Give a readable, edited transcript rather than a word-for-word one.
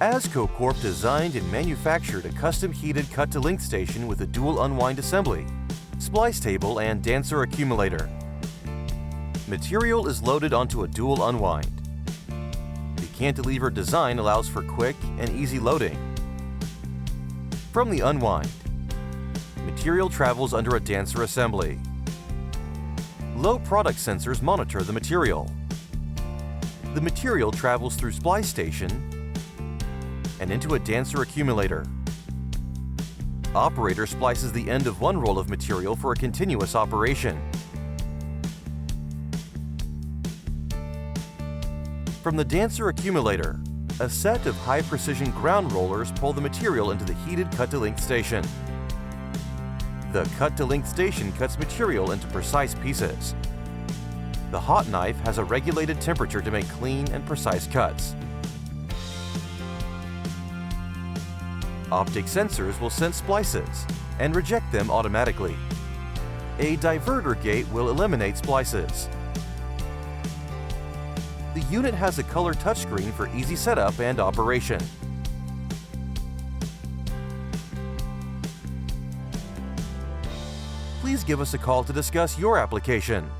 AZCO Corp designed and manufactured a custom heated cut-to-length station with a dual unwind assembly, splice table, and dancer accumulator. Material is loaded onto a dual unwind. The cantilevered design allows for quick and easy loading. From the unwind, material travels under a dancer assembly. Low product sensors monitor the material. The material travels through splice station and into a dancer accumulator. Operator splices the end of one roll of material for a continuous operation. From the dancer accumulator, a set of high-precision ground rollers pull the material into the heated cut-to-length station. The cut-to-length station cuts material into precise pieces. The hot knife has a regulated temperature to make clean and precise cuts. Optic sensors will sense splices and reject them automatically. A diverter gate will eliminate splices. The unit has a color touchscreen for easy setup and operation. Please give us a call to discuss your application.